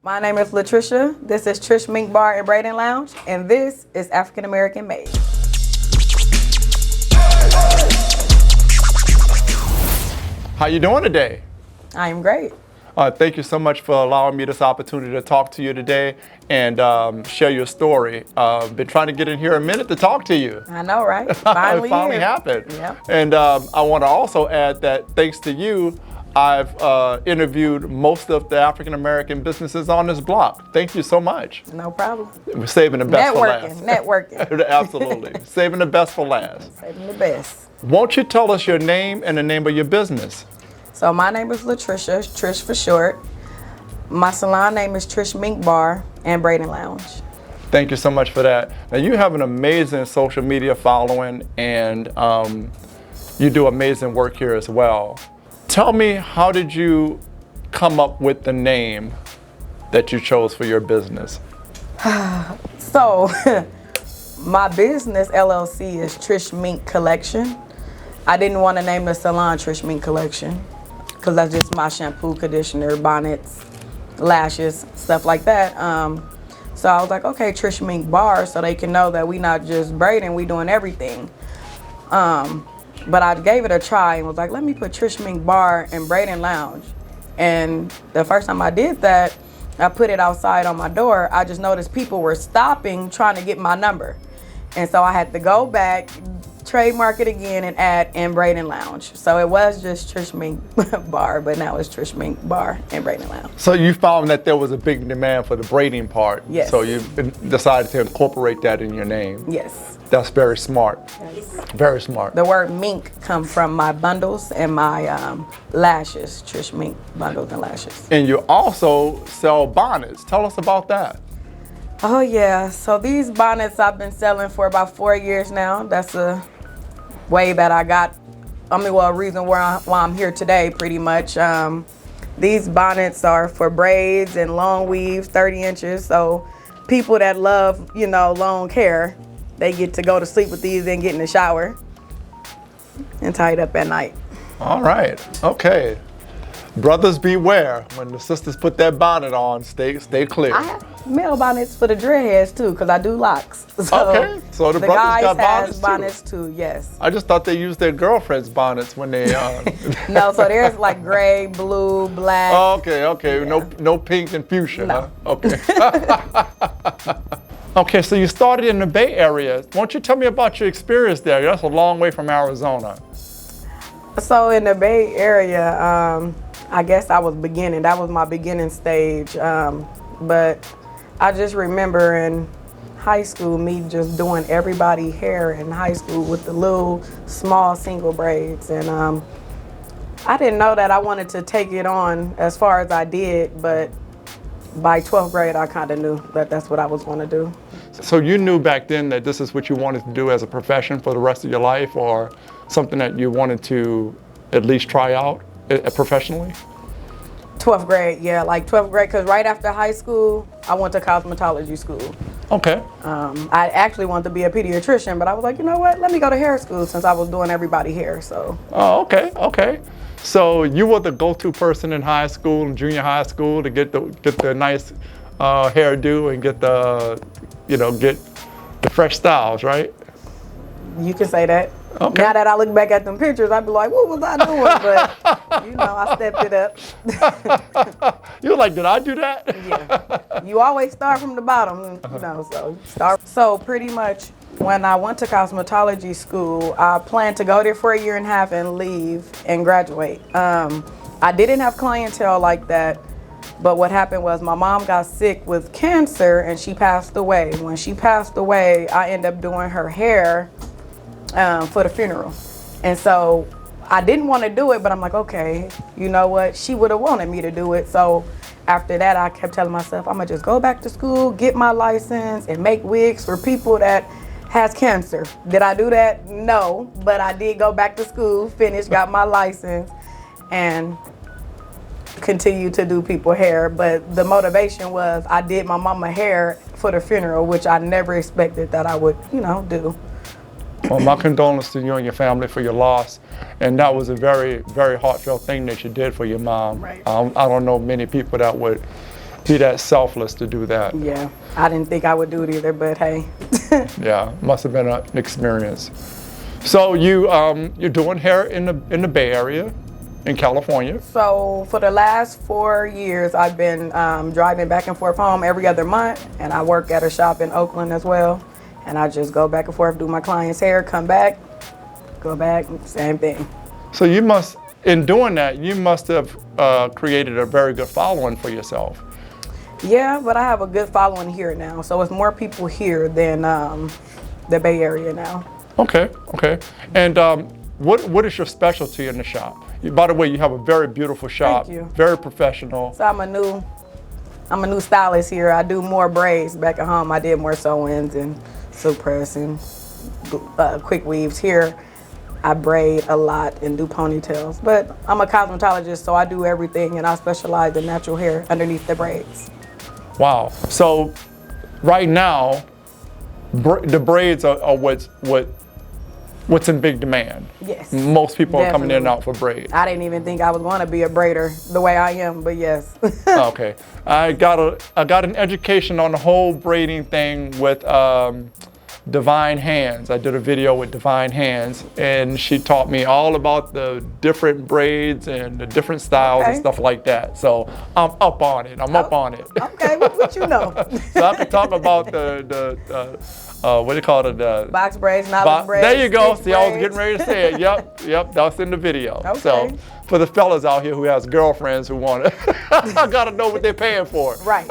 My name is Latricia. This is Trish Mink Bar and Braiding Lounge, and this is African-American-Made. How you doing today? I am great. Thank you so much for allowing me this opportunity to talk to you today and share your story. Been trying to get in here a minute to talk to you. I know, right? Finally, It finally here. happened. Yep. And I want to also add that thanks to you, I've interviewed most of the African-American businesses on this block. Thank you so much. No problem. We're saving the best for last. Networking. Absolutely. Saving the best for last. Saving the best. Won't you tell us your name and the name of your business? So my name is Latricia, Trish for short. My salon name is Trish Mink Bar and Braiding Lounge. Thank you so much for that. Now you have an amazing social media following and you do amazing work here as well. Tell me, how did you come up with the name that you chose for your business? So my business LLC is Trish Mink Collection. I didn't want to name the salon Trish Mink Collection because that's just my shampoo, conditioner, bonnets, lashes, stuff like that. So I was like, okay, Trish Mink Bar, so they can know that we not just braiding, we doing everything. But I gave it a try and was like, let me put Trish Mink Bar and Braiding Lounge. And the first time I did that, I put it outside on my door. I just noticed people were stopping trying to get my number. And so I had to go back, trademark it again, and add in Braiding Lounge. So it was just Trish Mink Bar, but now it's Trish Mink Bar and Braiding Lounge. So you found that there was a big demand for the braiding part. Yes. So you decided to incorporate that in your name. Yes. That's very smart. Yes. Very smart. The word mink comes from my bundles and my lashes, Trish Mink bundles and lashes. And you also sell bonnets. Tell us about that. Oh yeah, so these bonnets I've been selling for about 4 years now. That's a way that I got, a reason why I'm here today pretty much. These bonnets are for braids and long weaves, 30 inches. So people that love, long hair, they get to go to sleep with these and get in the shower and tie it up at night. All right, okay. Brothers beware, when the sisters put that bonnet on, stay clear. I have male bonnets for the dreadheads too, because I do locks. So okay, so the guys brothers got has bonnets too, yes. I just thought they used their girlfriends' bonnets when they No, so there's like gray, blue, black. Oh, okay. Yeah. No pink and fuchsia, No. huh? Okay. Okay, so you started in the Bay Area. Won't you tell me about your experience there? That's a long way from Arizona. So in the Bay Area, I guess I was beginning. That was my beginning stage. But I just remember in high school, me just doing everybody's hair in high school with the little small single braids. And I didn't know that I wanted to take it on as far as I did, but by 12th grade, I kind of knew that that's what I was going to do. So you knew back then that this is what you wanted to do as a profession for the rest of your life, or something that you wanted to at least try out professionally? 12th grade, yeah, like 12th grade, because right after high school, I went to cosmetology school. Okay. I actually wanted to be a pediatrician, but I was like, you know what, let me go to hair school since I was doing everybody hair, so. Oh, okay. So you were the go-to person in high school and junior high school to get the nice hairdo and get the fresh styles, right? You can say that. Okay. Now that I look back at them pictures, I'd be like, what was I doing? But, I stepped it up. You were like, did I do that? Yeah. You always start from the bottom, so start. So pretty much when I went to cosmetology school, I planned to go there for a year and a half and leave and graduate. I didn't have clientele like that, but what happened was my mom got sick with cancer and she passed away. When she passed away, I ended up doing her hair for the funeral. And so I didn't want to do it, but I'm like, okay, you know what? She would have wanted me to do it. So after that, I kept telling myself, I'm gonna just go back to school, get my license, and make wigs for people that has cancer. Did I do that? No, but I did go back to school, finished, got my license, and continue to do people hair. But the motivation was I did my mama hair for the funeral, which I never expected that I would, do. Well, my condolences to you and your family for your loss. And that was a very, very heartfelt thing that you did for your mom. Right. I don't know many people that would Be that selfless to do that. Yeah, I didn't think I would do it either, but hey. Yeah, must have been an experience. So you're doing hair in the Bay Area, in California. So for the last 4 years, I've been driving back and forth home every other month, and I work at a shop in Oakland as well. And I just go back and forth, do my clients' hair, come back, go back, same thing. So you must, in doing that, you must have created a very good following for yourself. Yeah, but I have a good following here now, so it's more people here than the Bay Area now. Okay, okay. And what is your specialty in the shop? By the way, you have a very beautiful shop. Thank you. Very professional. So I'm a new stylist here. I do more braids. Back at home, I did more sew-ins and silk press and quick weaves. Here, I braid a lot and do ponytails. But I'm a cosmetologist, so I do everything, and I specialize in natural hair underneath the braids. Wow. So right now, the braids are what's in big demand. Yes. Most people are coming in and Definitely. out for braids. I didn't even think I was going to be a braider the way I am, but yes. Okay. I got an education on the whole braiding thing with Divine Hands. I did a video with Divine Hands, and she taught me all about the different braids and the different styles and Okay. stuff like that. So I'm up on it. I'm up on it. Okay, what you know? So I can talk about the what do you call it? The Box braids, knotless braids. There you go. stitch See, I was braids. getting ready to say it. Yep, that's in the video. Okay. So for the fellas out here who has girlfriends who want to, I gotta know what they're paying for. Right.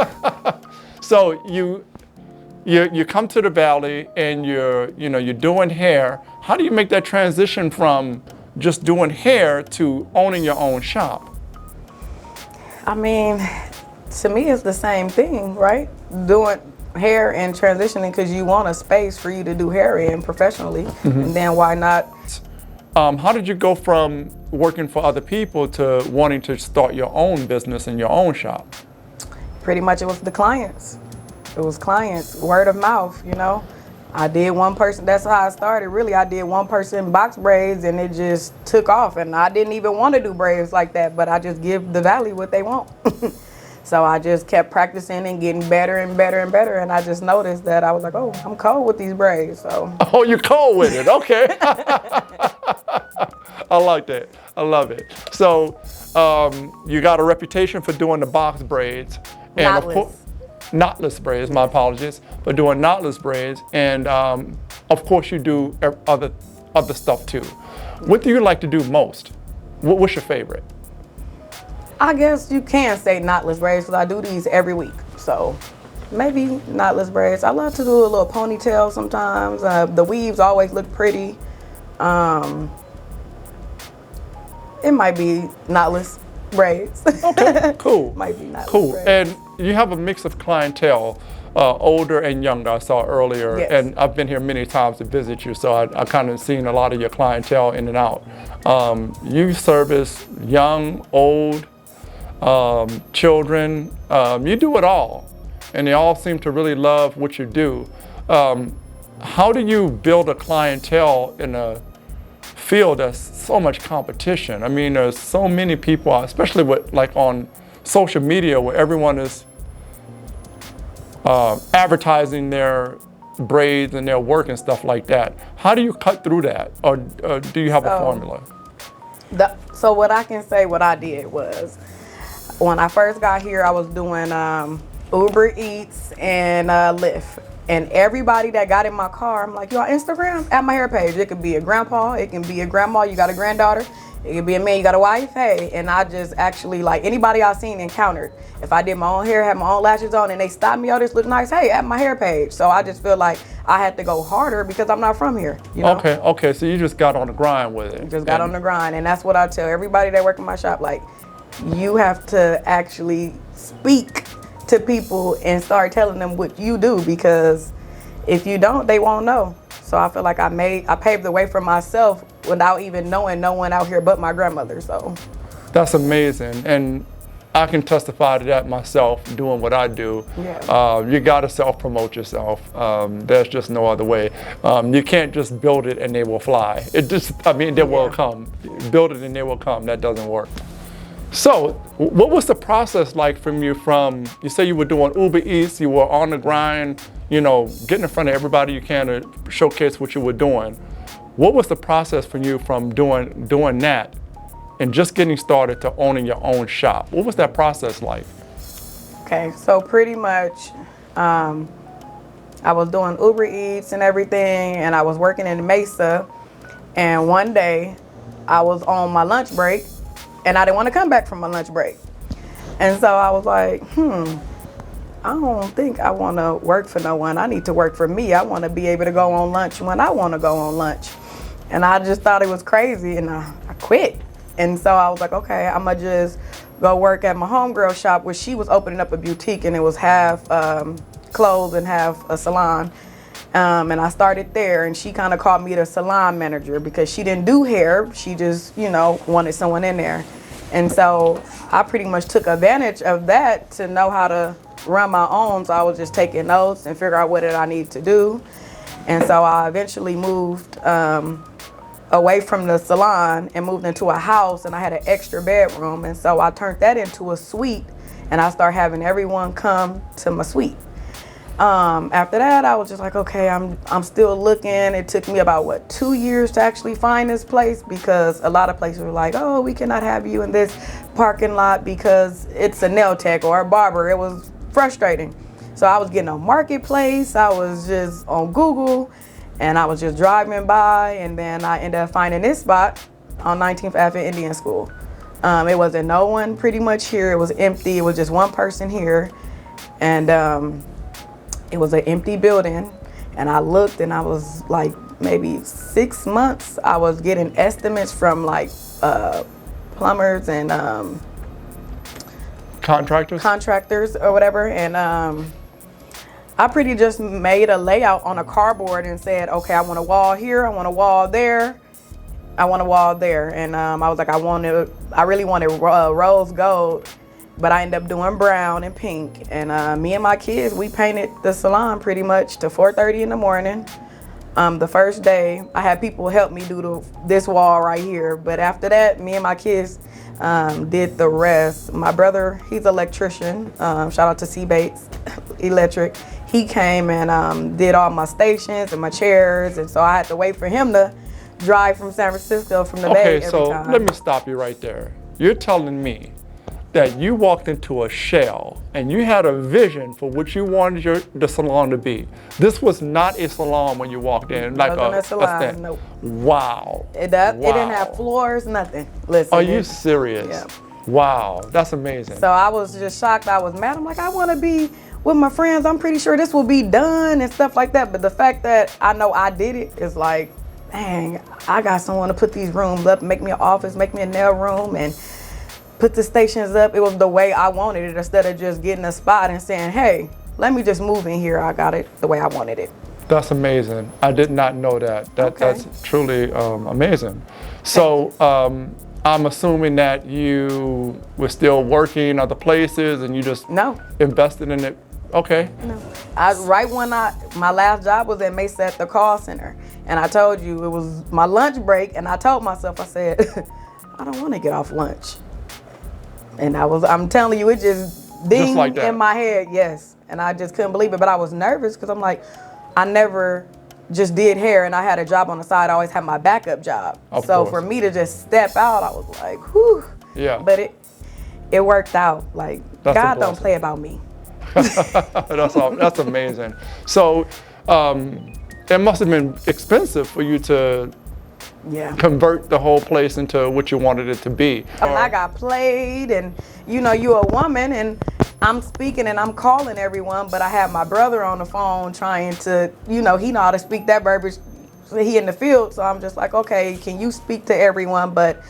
So you come to the Valley and you're doing hair. How do you make that transition from just doing hair to owning your own shop? I mean, to me, it's the same thing, right? Doing hair and transitioning because you want a space for you to do hair in professionally, and then why not? How did you go from working for other people to wanting to start your own business in your own shop? Pretty much it was the clients. It was clients, word of mouth, you know. I did one person, that's how I started really. I did one person box braids and it just took off, and I didn't even want to do braids like that, but I just give the Valley what they want. So I just kept practicing and getting better and better and better, and I just noticed that I was like, oh, I'm cold with these braids, so. Oh, you're cold with it, okay. I like that, I love it. So you got a reputation for doing the box braids. And knotless braids, my apologies, for doing knotless braids. And of course you do other stuff too. What do you like to do most? What's your favorite? I guess you can say knotless braids because I do these every week. So maybe knotless braids. I love to do a little ponytail sometimes. The weaves always look pretty. It might be knotless braids. Okay, cool. Might be knotless cool. braids. And you have a mix of clientele, older and younger, I saw earlier. Yes. And I've been here many times to visit you, so I kind of seen a lot of your clientele in and out. You service young, old, children. You do it all, and they all seem to really love what you do. How do you build a clientele in a field that's so much competition? I mean, there's so many people, especially with like on social media, where everyone is advertising their braids and their work and stuff like that. How do you cut through that, or do you have a formula? So what I can say, what I did was, when I first got here, I was doing Uber Eats and Lyft. And everybody that got in my car, I'm like, you on Instagram? At my hair page. It could be a grandpa, it can be a grandma, you got a granddaughter. It could be a man, you got a wife, hey. And I just actually, like, anybody I seen encountered. If I did my own hair, had my own lashes on, and they stopped me, oh, this look nice, hey, at my hair page. So I just feel like I had to go harder because I'm not from here, you know? Okay, so you just got on the grind with it. Just got on the grind, and that's what I tell everybody that work in my shop, like, you have to actually speak to people and start telling them what you do, because if you don't, they won't know. So I feel like I paved the way for myself without even knowing no one out here but my grandmother, so. That's amazing, and I can testify to that myself doing what I do. Yeah. You gotta self-promote yourself. There's just no other way. You can't just build it and they will fly. They will come. Build it and they will come, that doesn't work. So, what was the process like from you say you were doing Uber Eats, you were on the grind, getting in front of everybody you can to showcase what you were doing. What was the process for you from doing that and just getting started to owning your own shop? What was that process like? Okay, so pretty much, I was doing Uber Eats and everything, and I was working in Mesa, and one day I was on my lunch break, and I didn't want to come back from my lunch break. And so I was like, I don't think I want to work for no one. I need to work for me. I want to be able to go on lunch when I want to go on lunch. And I just thought it was crazy, and I quit. And so I was like, okay, I'm going to just go work at my homegirl shop, where she was opening up a boutique, and it was half clothes and half a salon. And I started there, and she kind of called me the salon manager because she didn't do hair. She just, wanted someone in there. And so I pretty much took advantage of that to know how to run my own. So I was just taking notes and figure out what did I need to do. And so I eventually moved away from the salon and moved into a house, and I had an extra bedroom. And so I turned that into a suite, and I started having everyone come to my suite. After that, I was just like, okay, I'm still looking. It took me about 2 years to actually find this place, because a lot of places were like, oh, we cannot have you in this parking lot because it's a nail tech or a barber. It was frustrating. So I was getting on Marketplace, I was just on Google, and I was just driving by, and then I ended up finding this spot on 19th Avenue Indian School. It wasn't no one pretty much here. It was empty. It was just one person here, and it was an empty building. And I looked, and I was like, maybe 6 months, I was getting estimates from like plumbers and contractors or whatever. And I pretty just made a layout on a cardboard and said, okay, I want a wall here, I want a wall there, I want a wall there. And I was like, I really wanted rose gold, but I ended up doing brown and pink. And me and my kids, we painted the salon pretty much to 4:30 in the morning. The first day, I had people help me do this wall right here. But after that, me and my kids did the rest. My brother, he's an electrician. Shout out to C. Bates Electric. He came and did all my stations and my chairs. And so I had to wait for him to drive from San Francisco from the Bay every time. Okay, so let me stop you right there. You're telling me that you walked into a shell and you had a vision for what you wanted the salon to be. This was not a salon when you walked in, like a salon. Nope. Wow. It didn't have floors, nothing. Listen. Are you serious? Yeah. Wow, that's amazing. So I was just shocked. I was mad. I'm like, I want to be with my friends. I'm pretty sure this will be done and stuff like that. But the fact that I know I did it is like, dang, I got someone to put these rooms up, make me an office, make me a nail room, and put the stations up. It was the way I wanted it, instead of just getting a spot and saying, hey, let me just move in here. I got it the way I wanted it. That's amazing. I did not know that. That's truly amazing. So I'm assuming that you were still working other places and you just invested in it. Okay. No. Right when my last job was at Mesa at the call center, and I told you it was my lunch break, and I told myself, I said, I don't want to get off lunch. And I'm telling you, it just dinged like in my head, yes. And I just couldn't believe it, but I was nervous because I'm like, I never just did hair, and I had a job on the side. I always had my backup job. So for me to just step out, I was like, whew. Yeah. But it worked out. Like, God don't play about me. That's amazing. So it must have been expensive for you to convert the whole place into what you wanted it to be. I got played, and you're a woman, and I'm speaking and I'm calling everyone, but I have my brother on the phone trying to, he know how to speak that verbiage. He in the field, so I'm just like, okay, can you speak to everyone? But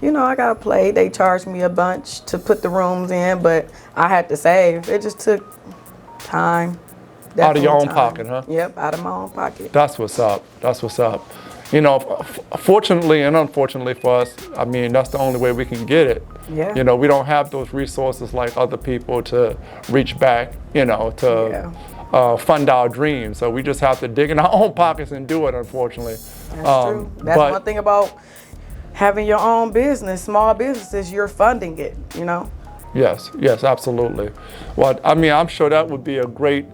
I got played. They charged me a bunch to put the rooms in, but I had to save. It just took time. Out of your own pocket, huh? Yep, out of my own pocket. That's what's up. That's what's up. Fortunately and unfortunately for us, I mean, that's the only way we can get it. Yeah. We don't have those resources like other people to reach back, to fund our dreams. So we just have to dig in our own pockets and do it, unfortunately. That's true. That's one thing about having your own business, small businesses, you're funding it, you know? Yes, yes, absolutely. Well, I mean, I'm sure that would be a great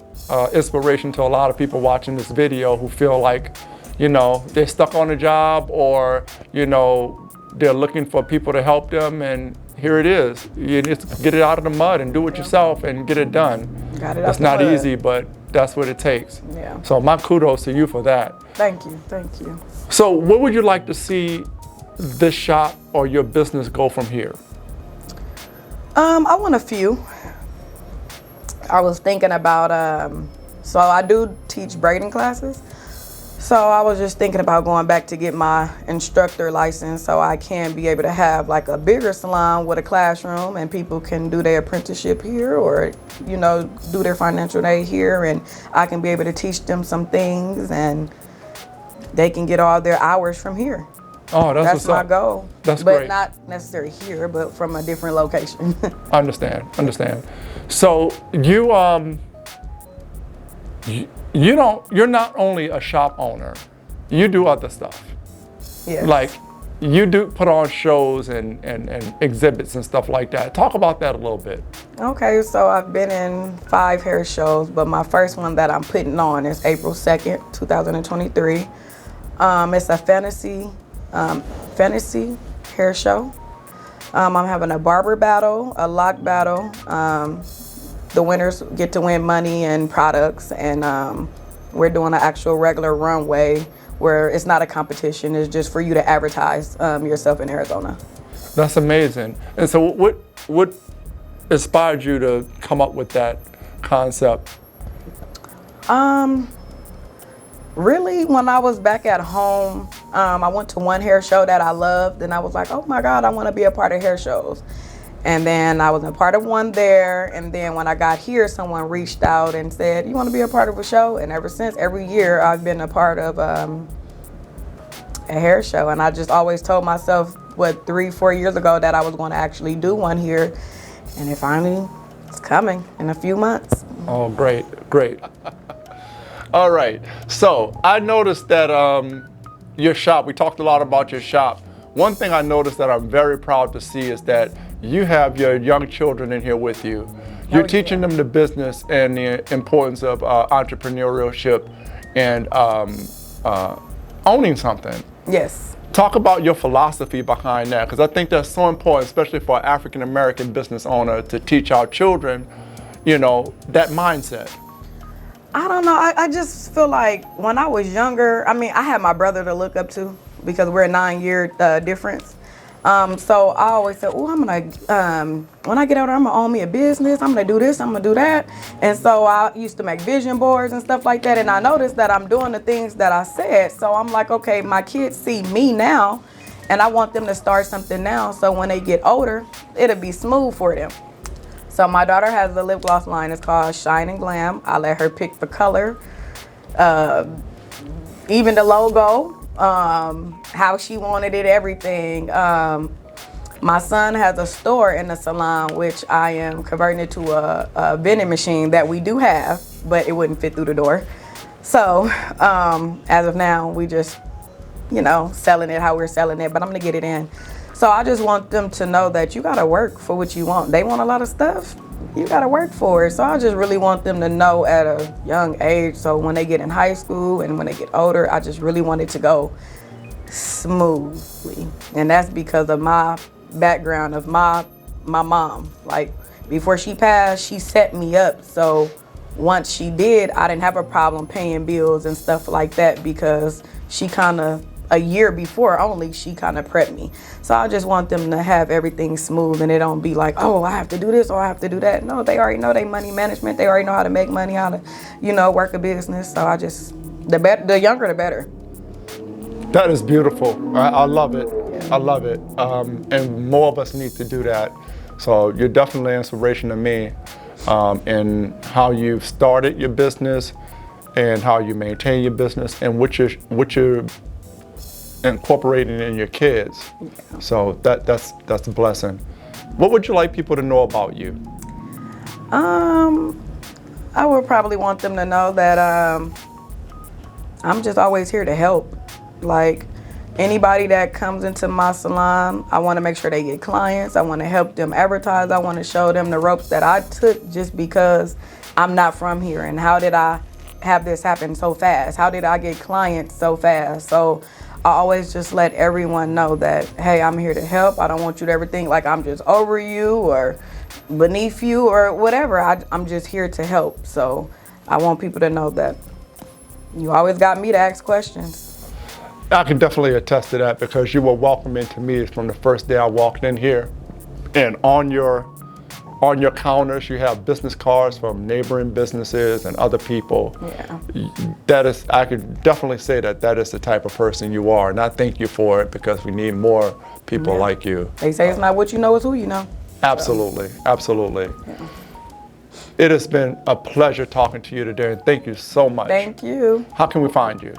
inspiration to a lot of people watching this video who feel like, you know, they're stuck on a job, or, you know, they're looking for people to help them, and here it is. You just get it out of the mud and do it yourself and get it done. Got it out It's the not mud. easy, but that's what it takes. Yeah. So my kudos to you for that. Thank you, thank you. So where would you like to see this shop or your business go from here? I want a few. I was thinking about, so I do teach braiding classes. So I was just thinking about going back to get my instructor license so I can be able to have like a bigger salon with a classroom, and people can do their apprenticeship here, or, you know, do their financial aid here, and I can be able to teach them some things and they can get all their hours from here. Oh, that's That's what's my up. goal. That's but great. not necessarily here, but from a different location. I understand. So you're not only a shop owner, you do other stuff. Yes. Like, you do put on shows and exhibits and stuff like that. Talk about that a little bit. Okay, so I've been in 5 hair shows, but my first one that I'm putting on is April 2nd, 2023. It's a fantasy hair show. I'm having a barber battle, a lock battle. The winners get to win money and products, and we're doing an actual regular runway where it's not a competition, it's just for you to advertise yourself in Arizona. That's amazing. And so what inspired you to come up with that concept? Really, when I was back at home, I went to one hair show that I loved, and I was like, oh my God, I want to be a part of hair shows. And then I was a part of one there, and then when I got here, someone reached out and said, you want to be a part of a show? And ever since, every year, I've been a part of a hair show. And I just always told myself, 3-4 years ago, that I was going to actually do one here. And it finally is coming in a few months. Oh, great. All right, so I noticed that your shop, we talked a lot about your shop. One thing I noticed that I'm very proud to see is that you have your young children in here with you. You're teaching them the business and the importance of entrepreneurship and owning something. Yes. Talk about your philosophy behind that, because I think that's so important, especially for an African-American business owner, to teach our children, you know, that mindset. I don't know. I just feel like when I was younger, I mean, I had my brother to look up to because we're a 9-year difference. So I always said, oh, I'm gonna, when I get older, I'm gonna own me a business. I'm gonna do this, I'm gonna do that. And so I used to make vision boards and stuff like that. And I noticed that I'm doing the things that I said. So I'm like, okay, my kids see me now, and I want them to start something now. So when they get older, it'll be smooth for them. So my daughter has a lip gloss line. It's called Shine and Glam. I let her pick the color, even the logo, how she wanted it, everything. My son has a store in the salon, which I am converting it to a vending machine that we do have, but it wouldn't fit through the door. So as of now, we just, you know, selling it how we're selling it, but I'm gonna get it in. So I just want them to know that you gotta work for what you want. They want a lot of stuff, you gotta work for it. So I just really want them to know at a young age, so when they get in high school and when they get older, I just really want it to go smoothly. And that's because of my background of my mom. Like, before she passed, she set me up. So once she did, I didn't have a problem paying bills and stuff like that, because she kind of, a year before only, she kind of prepped me. So I just want them to have everything smooth, and it don't be like, oh, I have to do this or I have to do that. No, they already know their money management. They already know how to make money, how to, you know, work a business. So I just, the younger, the better. That is beautiful. I love it. I love it. And more of us need to do that. So you're definitely an inspiration to me in how you've started your business and how you maintain your business and what you're incorporating in your kids. Yeah. So that's a blessing. What would you like people to know about you? I would probably want them to know that I'm just always here to help. Like, Anybody that comes into my salon, I want to make sure they get clients. I want to help them advertise. I want to show them the ropes that I took just because I'm not from here. And how did I have this happen so fast? How did I get clients so fast? So I always just let everyone know that, hey, I'm here to help. I don't want you to ever think like I'm just over you or beneath you or whatever. I'm just here to help. So I want people to know that you always got me to ask questions. I can definitely attest to that because you were welcoming to me from the first day I walked in here. And on your counters, you have business cards from neighboring businesses and other people. Yeah. That is, I could definitely say that is the type of person you are. And I thank you for it because we need more people like you. They say it's not what you know, it's who you know. Absolutely, absolutely. Yeah. It has been a pleasure talking to you today, and thank you so much. Thank you. How can we find you?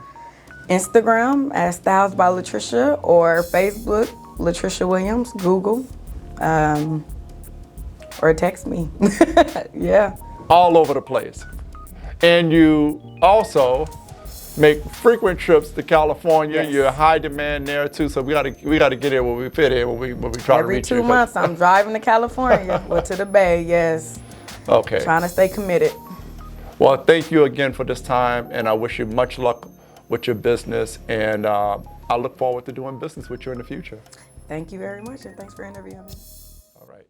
Instagram at Styles by Latricia or Facebook, Latricia Williams, Google, or text me. Yeah. All over the place. And you also make frequent trips to California. Yes. You're a high demand there too, so we gotta get in when we fit in, when we try to reach you. Every 2 months I'm driving to California or to the Bay, yes. Okay. Trying to stay committed. Well, thank you again for this time, and I wish you much luck with your business, and I look forward to doing business with you in the future. Thank you very much, and thanks for interviewing me. All right.